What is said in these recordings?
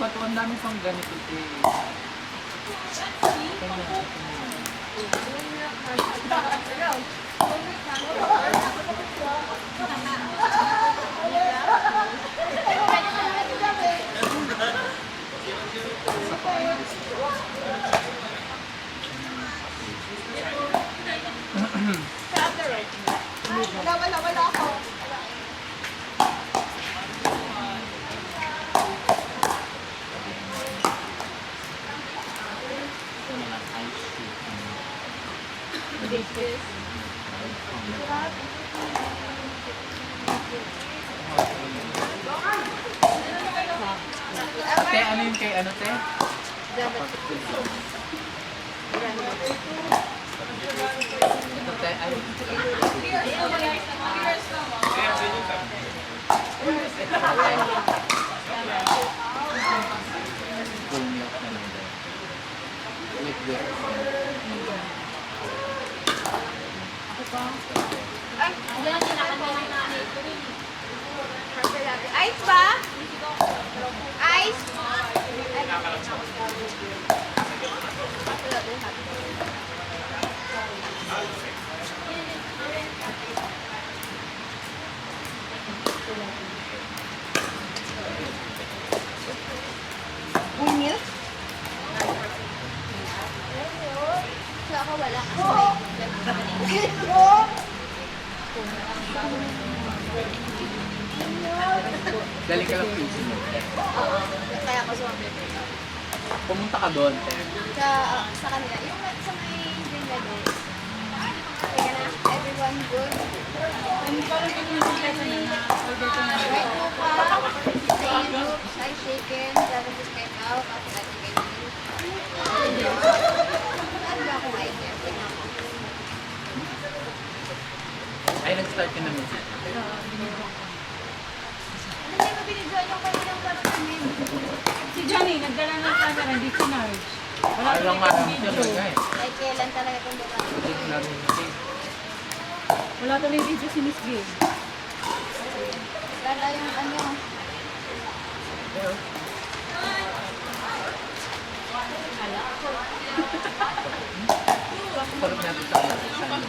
ba ito? Ang dami pang ganito eh. Wala ako. Te, ano yung kay ano, te? Ito, te, ay. Full milk na lang din. With whip. Ice ba? Ice? Full milk? So ako wala kasi Galing ka lang PC mo. Oo, kaya ako sumabit. Pumunta ka doon, te. Sa kanila. Yung sa may Bangladesh. Teka na, everyone good? Right mo pa, sa groups, I shaken, dapat just came out, after that, you ano ba akong item? Tingnan ko. Ay, nag-start ka na minsan. Ano na yung binidyoan yung kanilang namin? Si Johnny, nagdala ng camera, hindi sinarge. Wala Ay, lang nga lang siya talaga eh. Like, kailan talaga itong babae? Hindi na rin siya. Wala tuloy video si Miss Gay. Lala yung ano, Parang natin sa ano.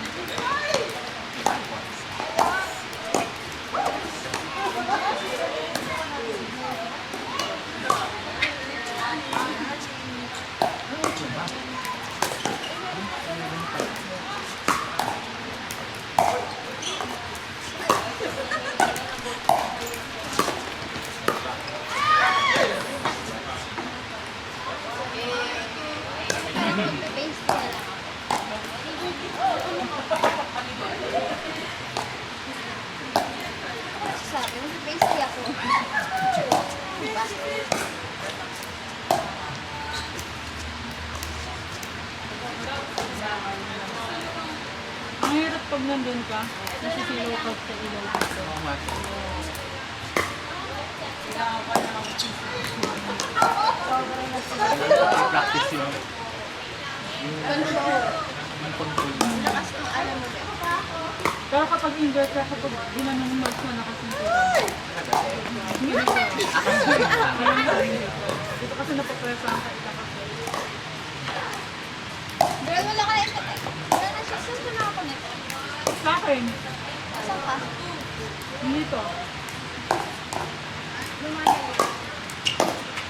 base na lang. Sabi mo, pastry ako. Diba? Ang hirap pag nandun ka, nasisilaw ka sa ilaw. Oo nga. Practice yun. Control. Yung control na. Lakas ng alam mo. Pero kapag indoor ka, kapag ginanong mo na nakasintura. Hindi na siya. Dito kasi napapresahan ka ikakapit. Girl, wala ka na ito. Wala na siya. Saan ko nakakonect? Sa akin, Saan ka? dito. Lumayan.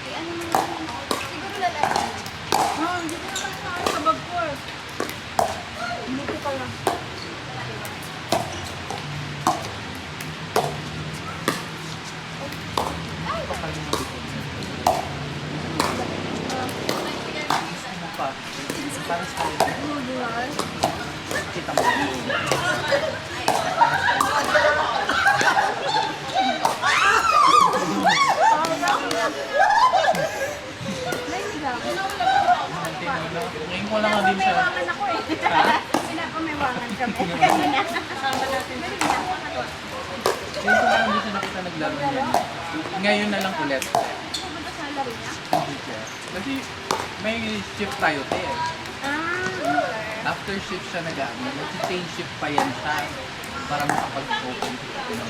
Eh, ano mo naman? Siguro lalaki. Ah, hindi ko naman sa akin sa bag ko eh. Hindi ko pala. Kapal mo dito. Ano pa? Parang sa akin. Kita mo. Ngayon ko lang nga din siya. Pinapamewangan ako eh. Pinapamewangan kami. Kanina. Kasama natin. Ngayon ko lang din siya nakita naglaro niya. Ngayon na lang ulit. Pumunta sa laro niya? Kasi may shift tayo te. Ah, After shift siya nag-ano, nag-change shift pa yan siya para makapag-open siya ng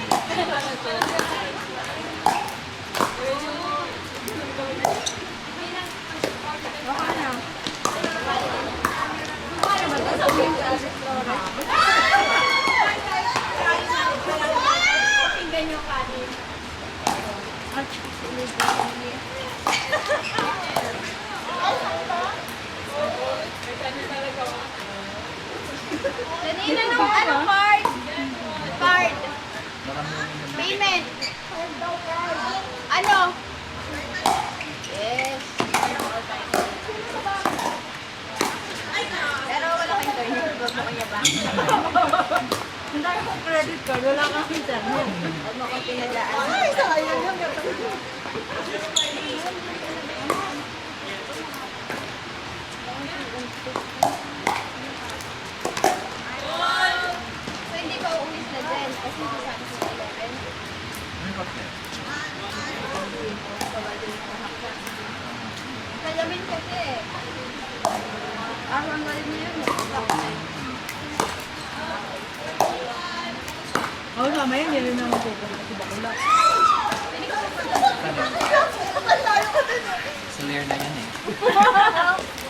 Kanina nung ano card? Card. Payment. Ano? Yes. Pero wala kayong internet. Huwag mo kanya ba? Hindi ko credit card, wala kang internet. Huwag mo kong pinadaan. Ay, sayang yung So hindi ka uulis na dyan kasi sasabi sa 11. Ano ba yan? Kalamin kasi eh. Ang galing mo yun. Oo, mamaya hindi rin naman pupunta si Bakula. Soler na yan eh.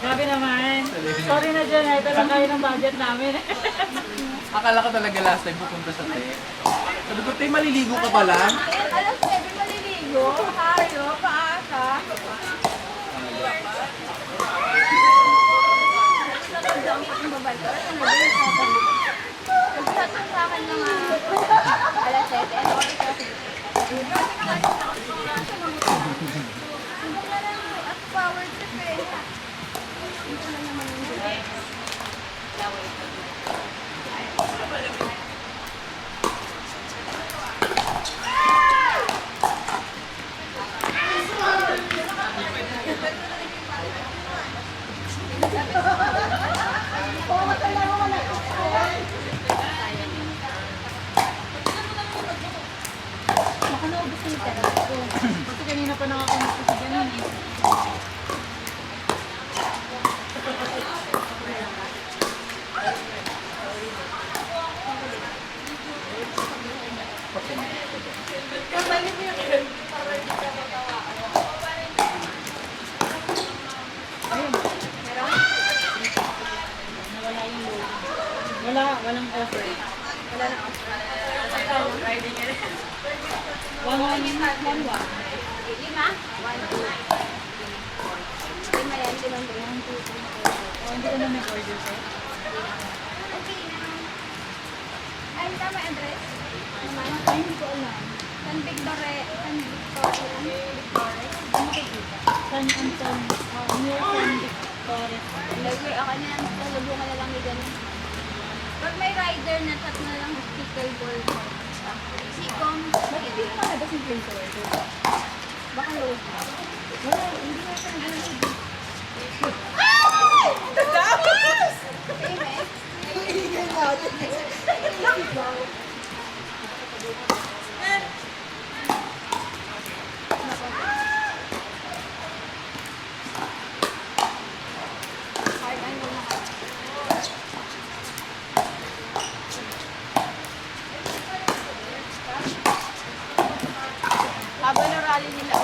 Grabe naman. Sorry na dyan, ito lang kayo ng budget namin. Akala ko talaga last time pupunta sa Te. Sabi ko, Te, maliligo ka pa lang? Alas 7 maliligo. Hayo, paasa. Ang babal ko. Ano ba yung nagsasabi sa akin ng alas 7. Ano oras ka kasi? At power trip eh. Ito na naman yung gulay. Baka naubos yung tera ko. Kasi kanina pa nakakamit ko si ganun eh. Walang offer. Wala na ako. One. 5? 1, 2. 5 yan, 5. Oh, hindi ka na may order sir. Okay na. Ay, tama address? Naman? Ay, hindi ko alam. San Victoria. San Victoria. Ano makikita? San Anton, near San Victoria. Lagi, ako na lang. Talubungan na lang ni ganun. Pag may rider na tap na lang pickleball. Sikom. Bakit hindi ka malabas yung place order? Baka load. Wala, hindi nga siya nag-load. Payment. Hard ano na ka. Haba na rally nila.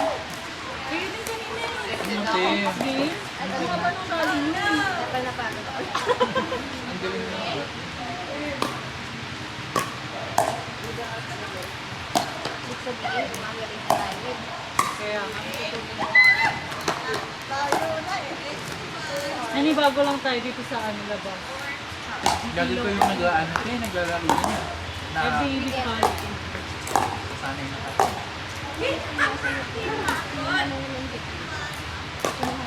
Kaya din kanina eh. Ano, Te? Game? Ano nga ba nung galing na? Dapat na pagod ako. Ang galing mo. Ibig sabihin, magaling sa tayo. Kaya. Ani bago lang tayo dito sa ano labas. Galing ko yung nag-ano, Te, naglalaro niya. Na Every weekend. sanay na kasi. Walis na yung kanina sa gitna. Diba?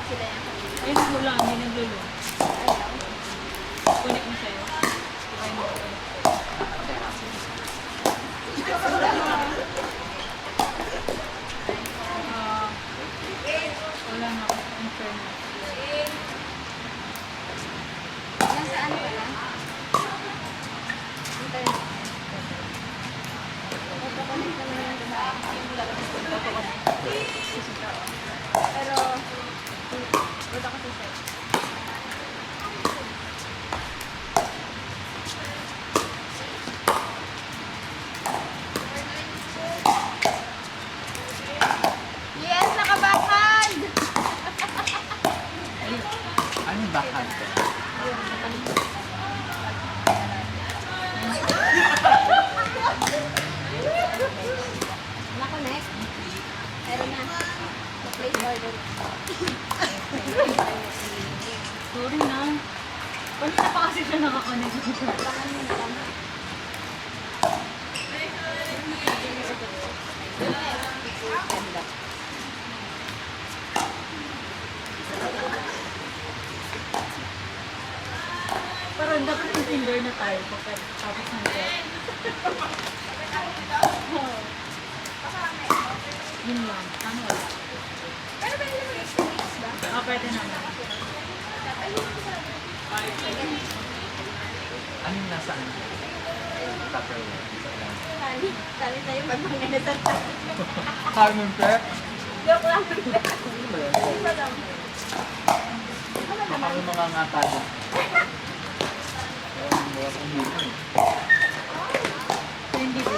Sila yan. Ay, wala. Hindi naglulo. Ayaw. Kunik mo sa'yo. Kaya mo ko. Wala na ako. Internet. Nasaan ka na? Internet. Magpapalit naman yung babae. Pero, wala kasi siya. Yes, nakabakad! Ano yung backhand ko? Meron na. Place order. Sorry na. Kanina pa kasi siya nakakonect. Tangan mo na lang. Ganda. Parang dapat yung Tinder na tayo pagkatapos ng test. Yun lang. Ano wala? Pero pwede naman mix ba? Pwede naman. Ano yung nasa ano? Tupperware. Kali tayo magpanganitan tayo. Carmen Prep? Joke lang. Ano ba yan? Iba lang. Ano Baka naman? may mga ngatado. Wala kong hilo. So, hindi ba?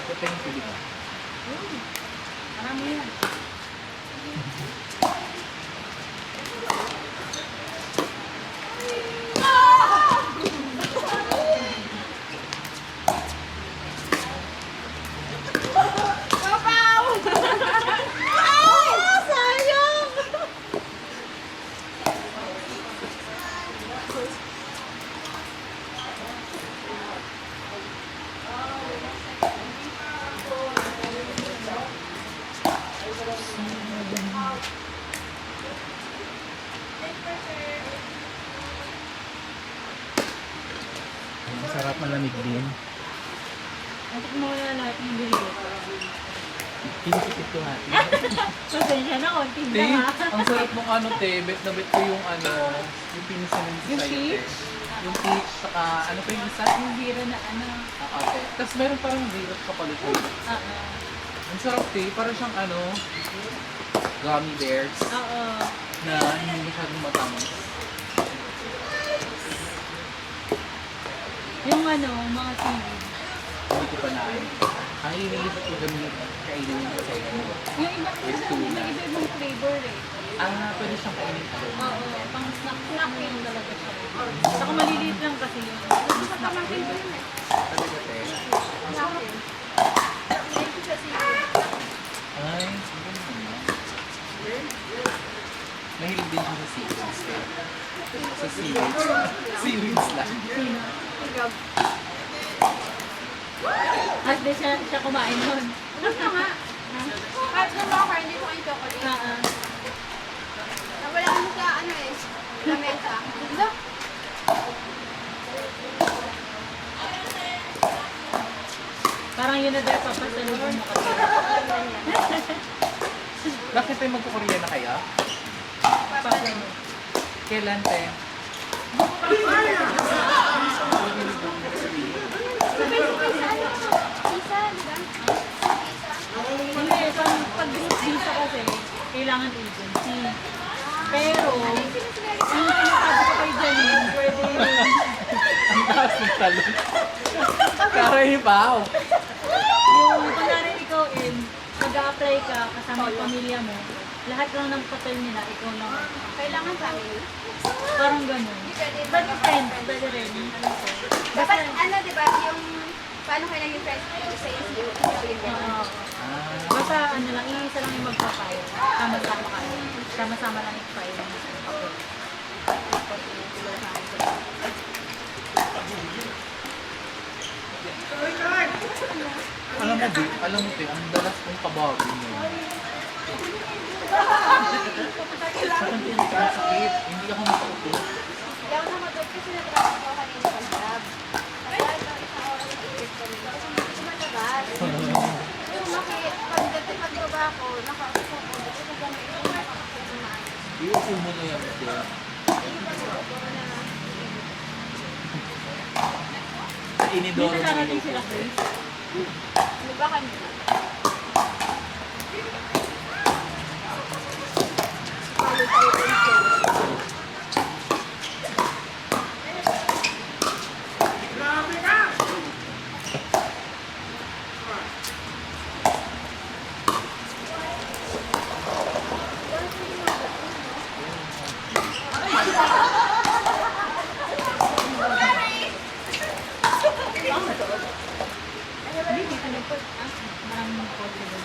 Ito yung pili mo. Marami yan. Ang sarap malamig din. Antik mo na lahat yung binigay. Pinikit ko natin. Pasensya na, konting Te, na ha. ang sarap mong ano, te. Bet na bet ko yung ano, yung pinisanin Yung sa'yo, te. peach? Yung peach, saka ano pa yung isa? Yung bira na ano. Te. Tapos meron parang zero kapalit. Oo. Ang sarap, te. Parang siyang ano, gummy bears Oo. na hindi masyadong matamis. Yung ano, mga seaweed. Hindi ko pa na. Ang iniisip ko gamit, kainin yung sa inyo. Yung iba With kasi tuna. may iba-ibang flavor eh. Pwede siyang kainin ako. Oo, pang snack yun talaga siya. Saka maliliit lang kasi yun. Snack yun. Talaga, te. Thank you sa sige. Ay, sige naman. Mahilig din siya sa seaweeds, te. Sa seaweeds. Seaweeds lang. At di siya kumain nun. Ano nga? Kahit nung ako, hindi ko kayo chocolate. Oo. Nawala mo sa ano eh. Lamesa. Diba? Parang yun na dahil papasalubong mo kasi. Bakit tayo magkukurya na kaya? Papasalubong. Kailan, te? Isa, diba? Hindi, pag group visa kasi, kailangan agency. Pero, yung sinasabi ko kay Janine, pwede yun. Ang taas ng talon. Karaibaw. Yung kunwari ikaw mag-a-apply ka kasama yung pamilya mo, lahat lang ng papel nila, ikaw lang. Kailangan family. Parang ganun. But yung friends, pwede rin. Dapat ano, diba? Yung paano kayo naging friends sa SU? Yung Oo. Basta ano lang, isa lang yung magpa-file. Sama-sama kayo. Sama-sama lang yung file. Alam mo, te, ang dalas kong kabago mo. Sa sakit, hindi ako makaupo. Hindi ako namadot kasi natrapos ako kanina sa lab. Nakalahat ng isang oras sa isip ko rin. Kasi hindi ko matabas. Yung pagkababa ko, nakaupo ko. Kasi nagamit ko nakakapag kumain. Iupo mo na yan, te. Sa inidoro Minsan mo darating iupo. sila, Chris. Ano ba kanina? Yung sa open sale. Hindi, dito na po. Maraming kote doon.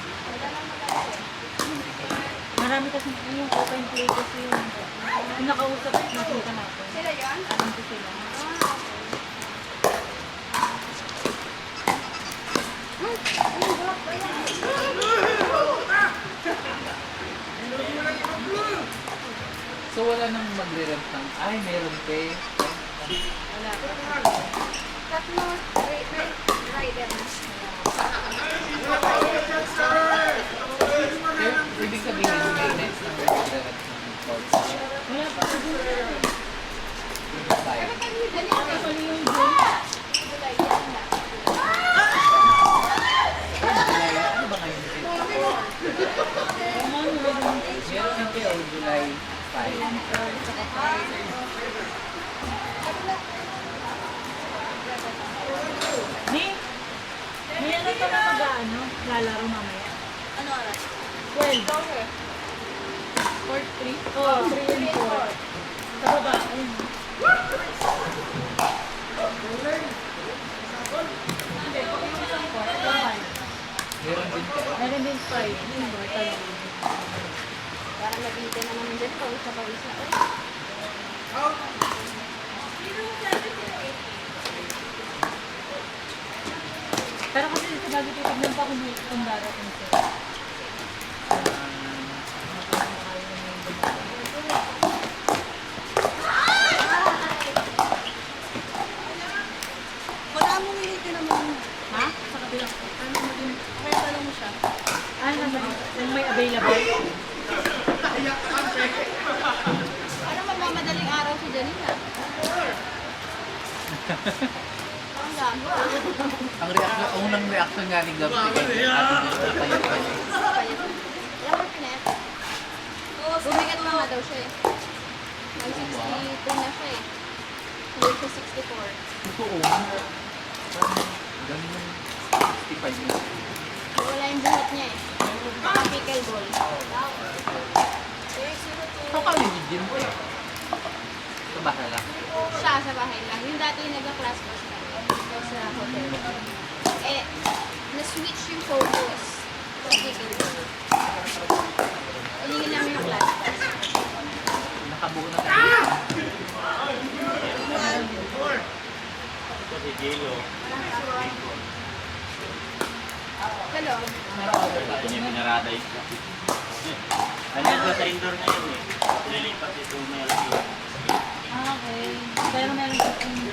Marami kasi yung open play kasi yung nakausap at nakita natin. Sila yun? Nandito sila. So wala nang magre-rent ng, ay meron pay. Wala pa. Tatlo rider na. Kaya, ibig sabihin, may next na magre-rent ng course. Wala pa. Tayo. Actually yung June. Ano ba ngayon? Meron ng pay o July 5. May ano pa na mag-ano? Lalaro mamaya. Ano oras? 12. Okay. Court 3? Oo, 3 and 4. Sa baba. Ayun. Hindi, pag yung isang court, lang Meron din kayo. meron din 5. Yung mortal. Para nabida na naman dyan. Pawis na pawis na. Pero kasi sa bago titignan pa kung darating siya. Wala mong minute naman. Ha? Sa kabilang. Ano mo din? Kaya tanong mo siya. Ano naman? Kung may available. Ano mamamadaling araw si Janina? Ang gago ah. Ang unang reaction nga ni Gab, ating payat pa niya. Ilang mo pinet? Bumigat na nga daw siya eh. May 62 na siya eh. Hanggang sa 64. Totoo. Parang ganun yung 65 na. Wala yung buhat niya eh. Baka pickleball. So kami ni Jim ko eh. Sa bahay lang. Siya sa bahay lang. Yung dati nag-class ko siya. Sa hotel. Eh, na-switch yung focus sa pickleball. Ilingin namin yung class pass. Nakabuo na tayo. Hello? Ito niya pinarada yun. Ano ko sa indoor na yun eh. Lilipat ito meron yun. Ah, okay. Pero meron pa yung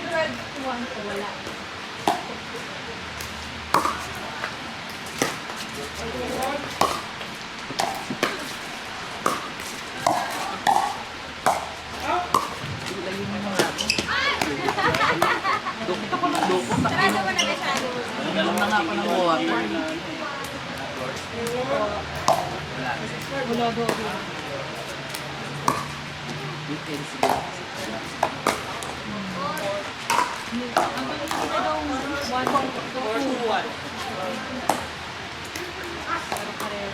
red one ko wala. Ilayin mo mga ako. Dukot ako ng dukot. Sarado mo na masyado. Alam na nga ako ng water. Wala. Wala daw. Weekend siguro. Ang galing ko daw 1 Pero pareho.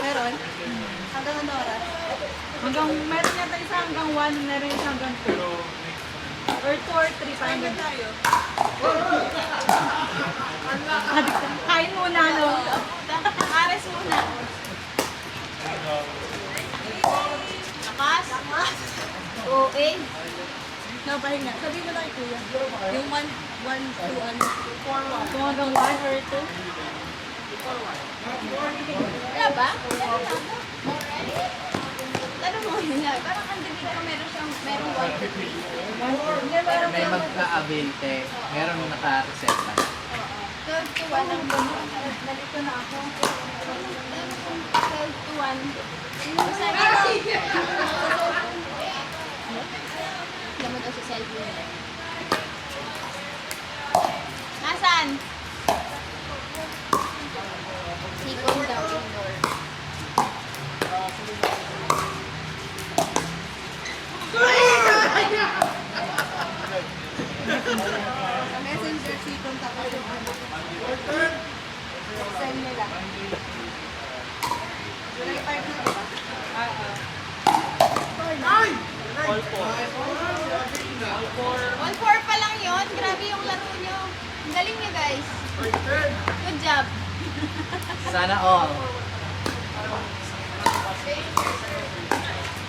Meron? Hanggang ano oras? Meron yata isa hanggang 1, meron isa hanggang 2. Or 2 or 3 pa. Kain muna, no? Ares muna. Lakas. OA. Napahinga. Sabihin mo na kay Kuya. Yung 1, 2, 4, 1. Kung hanggang 1 or 2. Wala ba? Tanong mo yun yan. Parang ang dami ko merong 1 May magka-avail te. Meron naka-reseta. 12 to 1 ang gano'n. Nalito na ako. 12 to 1. Sabi ko. Alam mo daw sa cellphone. Nasaan? Sikon daw indoor. Messenger Sikon tapos yung ano. Send nila. July 5 na ba? All 4 pa lang yun. Grabe yung laro nyo. Ang galing nyo guys. Good job. Sana all.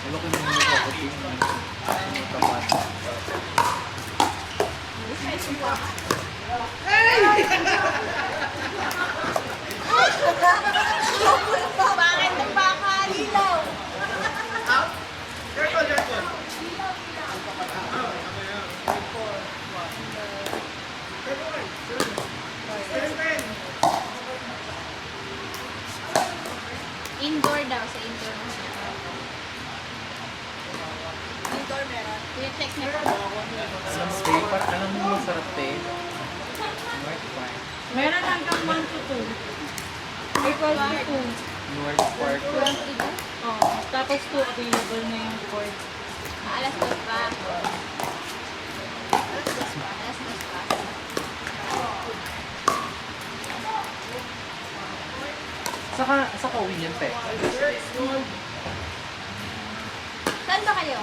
Wala ko nang Bakit ng baka? Lilaw. Indoor daw, sa indoor. Indoor meron. Kuya, check na po. Alam stay par, alam mo masarap te. North Park. Meron hanggang 1 to 2. May 12 to 2. North Park. Kulang iba. Oo. Tapos 2 available na yung court. Alas 2 pa. Alas 2 pa. Alas 2 pa. Saka uwi niyan te. Saan ba kayo?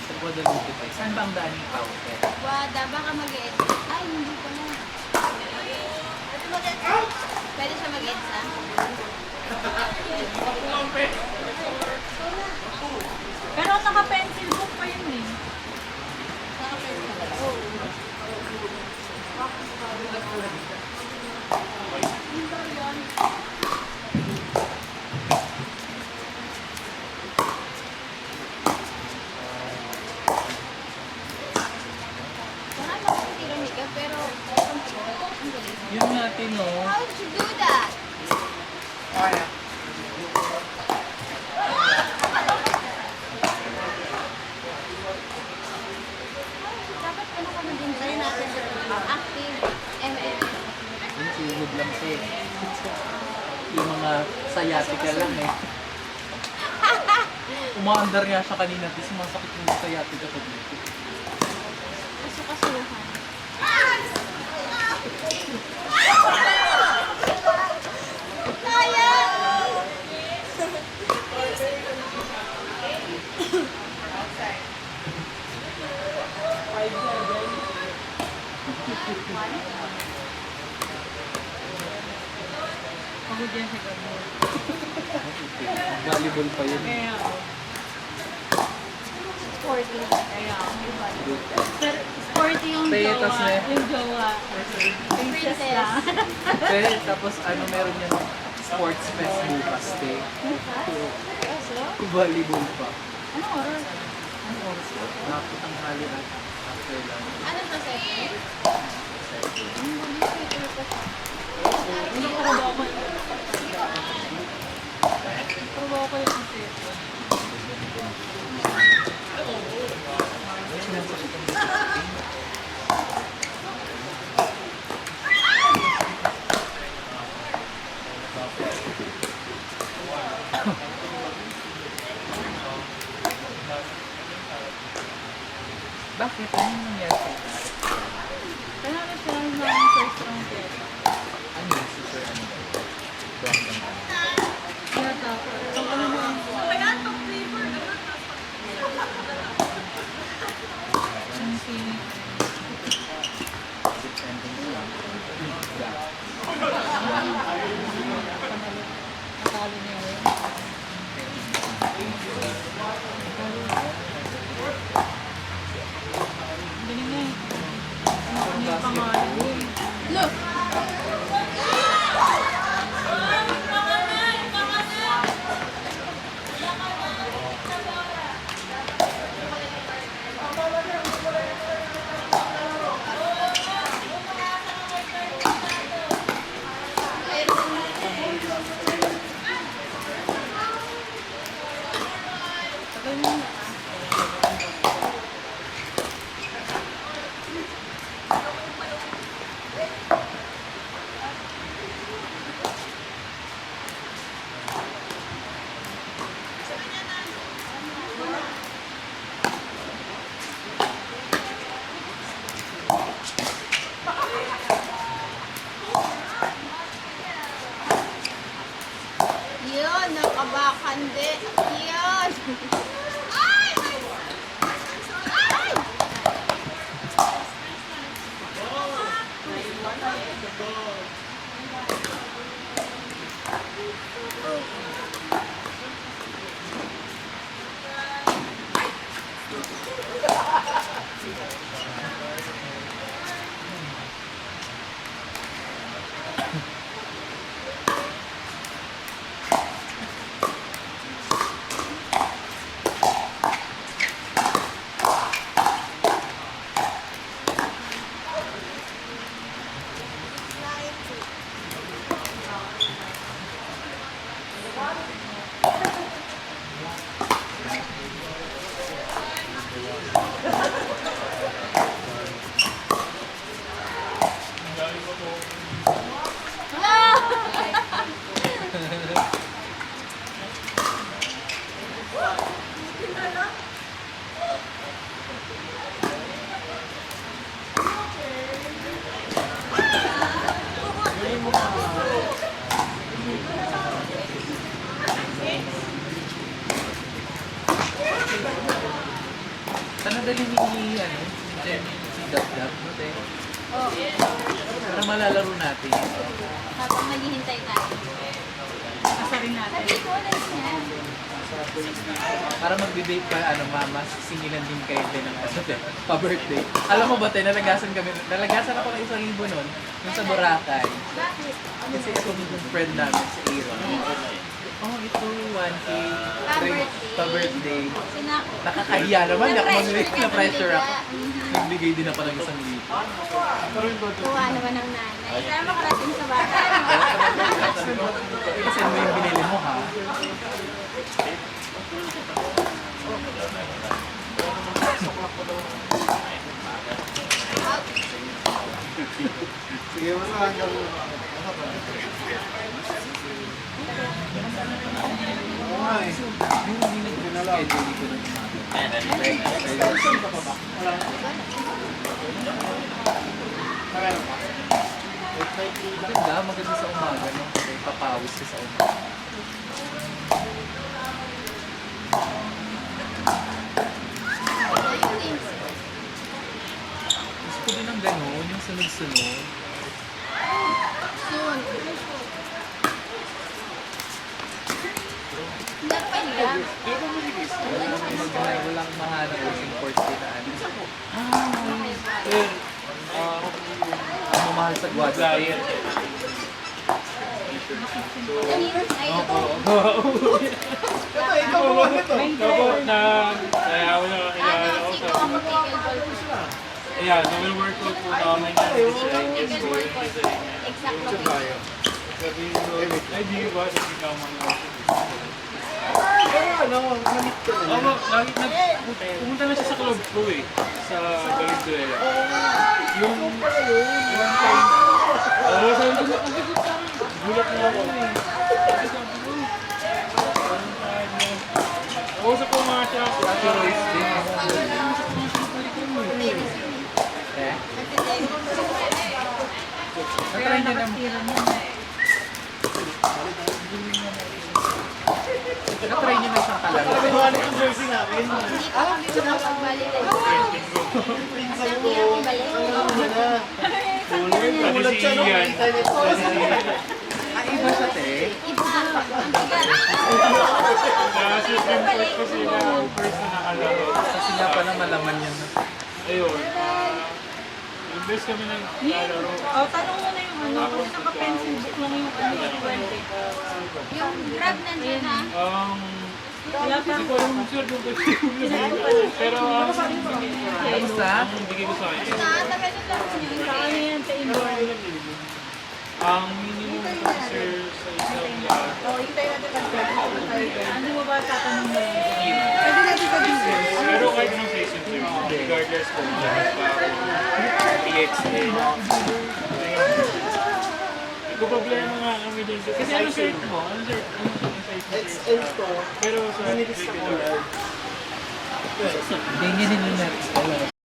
Sa Guadalupe te. Saan ba ang daan ng tao te? Wada, baka mag-edit. Ay, hindi ko na. Pwede siya mag-edit na? Pero naka-pencil book pa yun eh. Wala na akong tiro makeup, pero ang galing. Yun natin no. How did you do that? Dapat ano ka na din sa'yo natin active ML. Yung sugod lang te. Yung mga sciatica lang eh. Umaandar nga siya kanina, tapos sumasakit yung sciatica ko dito. Kasukasuhan. Sayang! Pagod yan sa gabon. Volleyball pa yun. Kaya ako. Sporty. Kaya ako. Pero sporty yung Te, jowa. tas na- Yung jowa. Princess Princess. lang. Pero tapos ano meron yan sports fest bukas te. Volleyball pa. Anong oras? Ano oras yun? Nakapit ang hali at after lunch. Ano to, Seth? Hindi ko ba ako yung cellphone. Bakit? Ano yung nangyari? Kaya na siya ng first round yet. Ano yung super ano? Brown lang. Kaya tapos. Ang ano na Yun, nakabakande. Yun. Ay! Ay! Sana dali ni Jenny si Dab-Dab, no, te? Oh, Para malalaro natin. habang naghihintay tayo. Asarin natin. Sabi ko, alam niya. Para magbibake pa, mama, singilan din kayo din ng pa-birthday. Alam mo ba, te, nalagasan ako ng 1,000 nun, yung sa Boracay. Bakit? Kasi ito yung friend namin sa Aaron. Oh, ito, 1K. Pa-birthday. Sinako. Nakakahiya naman, Na-pressure ka, na-pressure ako. Mhm. Nagbigay din ako ng 1,000. Kuha naman ng nanay. Sana makarating sa bata. Kasi mo yung binili mo, ha? Sige mo na hanggang Yung hindi nag-schedule ko ng maganda sa umaga, no? Kasi papawis ka sa umaga. Gusto ko din ng gano'n, yung sunod-sunod. Soon. Hindi pa lang. Walang mahanap yung import na ano. Ang mamahal sa Guadalupe. Ganun ay ito. Kaya wala Ano, si Tom Pickleball. Ayan, workout po namin yan. Pickleball court. Exact location. Ay, di ba? Kasi ikaw mga malit ka na. lagi pumunta na siya sa club ko eh. Sa Valenzuela. Yung time. Sabi ko, gulat na ako eh. Kausap ko mga siya. Ate Royce din. Eh? Natry niya naman. Natry niya na isang kalaro. Yung jersey namin. Hindi pa kami makapagbalik. Sabi kami balik. Ulat siya, no? Ian. Internet Ah, iba siya, te. Iba. Ang bigat. Sa Supreme Court ko sila ang first na nakalaro. Kasi nga pala malaman yan. No? Ayun. Imbes kami naglalaro. Tanong mo na yung kung naka-pencil book lang yung 20. Yung grab nandiyan ha. Wala pa. Hindi ko alam kung sure kung pero Kamusta? ang bigay ko sa akin. Tagal yung lang niyo. Sa ano yan sa indoor? Ang minimum kasi sa isang lahat. Ano mo ba tatanong mo? Pero kahit anong session, regardless kung jazz pa o PXA. Ito problema nga kami din. Kasi anong shirt mo? Anong shirt? Anong size mo? XL to. Pero sa Minilis na regular. color. Ganyan din yung next.